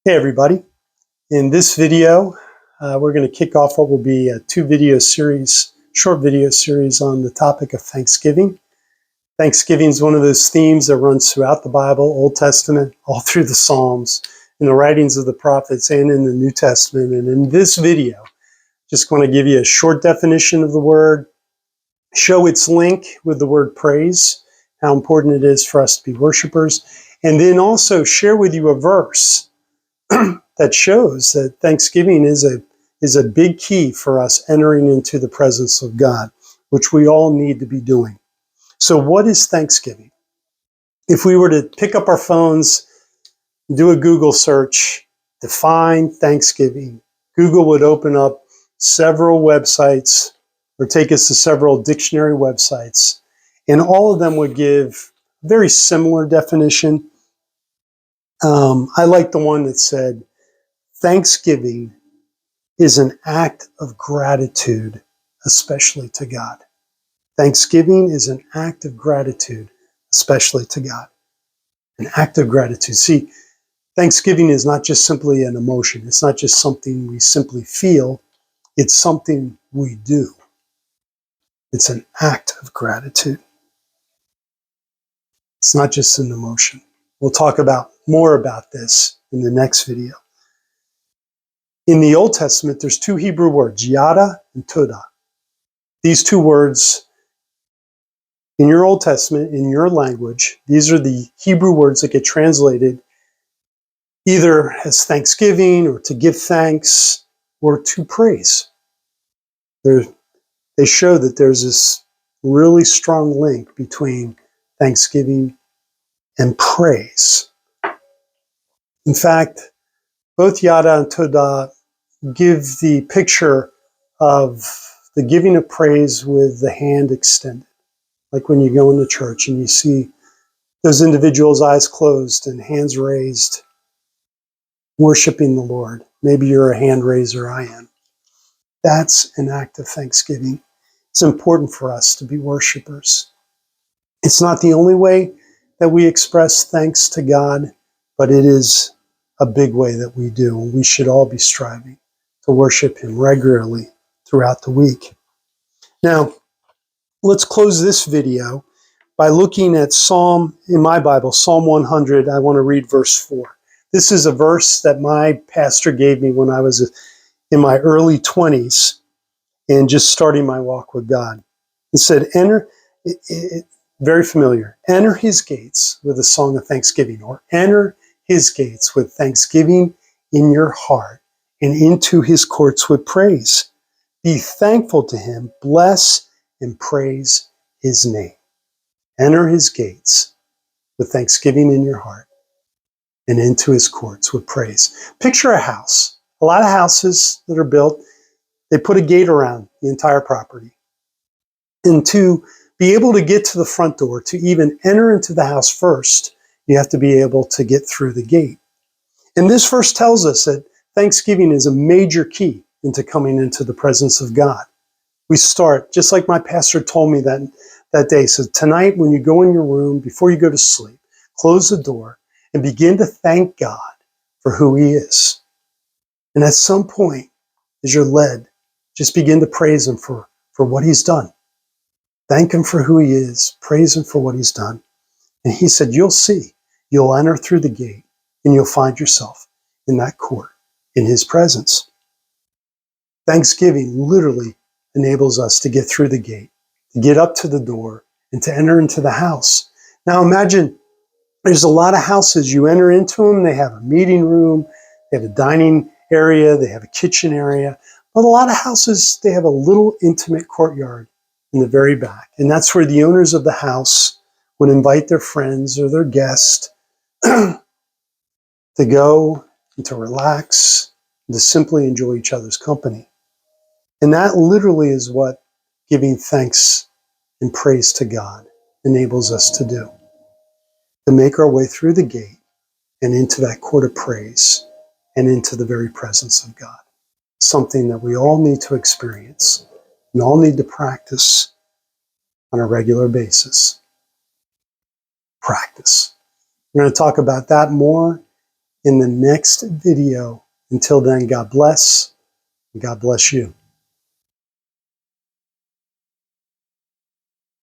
Hey everybody, in this video we're going to kick off what will be a short video series on the topic of Thanksgiving. Thanksgiving is one of those themes that runs throughout the Bible, Old Testament, all through the Psalms, in the writings of the prophets, and in the New Testament. And in this video, just going to give you a short definition of the word, show its link with the word praise, how important it is for us to be worshipers, and then also share with you a verse that shows that Thanksgiving is a big key for us entering into the presence of God, which we all need to be doing. So what is Thanksgiving? If we were to pick up our phones, do a Google search, define Thanksgiving, Google would open up several websites or take us to several dictionary websites, and all of them would give a very similar definition. I like the one that said, Thanksgiving is an act of gratitude, especially to God. Thanksgiving is an act of gratitude, especially to God. An act of gratitude. See, Thanksgiving is not just simply an emotion. It's not just something we simply feel. It's something we do. It's an act of gratitude. It's not just an emotion. We'll talk more about this in the next video. In the Old Testament, there's two Hebrew words, yada and todah. These two words, in your Old Testament, in your language, these are the Hebrew words that get translated either as thanksgiving or to give thanks or to praise. They show that there's this really strong link between thanksgiving and praise. In fact, both yada and todah give the picture of the giving of praise with the hand extended. Like when you go into church and you see those individuals' eyes closed and hands raised, worshiping the Lord. Maybe you're a hand raiser, I am. That's an act of thanksgiving. It's important for us to be worshipers. It's not the only way that we express thanks to God, but it is a big way that we do. And we should all be striving to worship Him regularly throughout the week. Now, let's close this video by looking at in my Bible, Psalm 100. I want to read verse 4. This is a verse that my pastor gave me when I was in my early 20s and just starting my walk with God. It said, very familiar, enter His gates with a song of thanksgiving, or enter His gates with thanksgiving in your heart and into His courts with praise. Be thankful to Him, bless and praise His name. Enter His gates with thanksgiving in your heart and into His courts with praise. Picture a house. A lot of houses that are built, they put a gate around the entire property. And to be able to get to the front door, to even enter into the house first, you have to be able to get through the gate. And this verse tells us that Thanksgiving is a major key into coming into the presence of God. We start, just like my pastor told me that day, so tonight when you go in your room, before you go to sleep, close the door and begin to thank God for who He is. And at some point, as you're led, just begin to praise Him for what He's done. Thank Him for who He is. Praise Him for what He's done. And He said, you'll see. You'll enter through the gate and you'll find yourself in that court, in His presence. Thanksgiving literally enables us to get through the gate, to get up to the door, and to enter into the house. Now imagine there's a lot of houses. You enter into them, they have a meeting room, they have a dining area, they have a kitchen area. But a lot of houses, they have a little intimate courtyard in the very back. And that's where the owners of the house would invite their friends or their guests to go and to relax and to simply enjoy each other's company. And that literally is what giving thanks and praise to God enables us to do. To make our way through the gate and into that court of praise and into the very presence of God. Something that we all need to experience and all need to practice on a regular basis. Practice. We're going to talk about that more in the next video. Until then, God bless. And God bless you.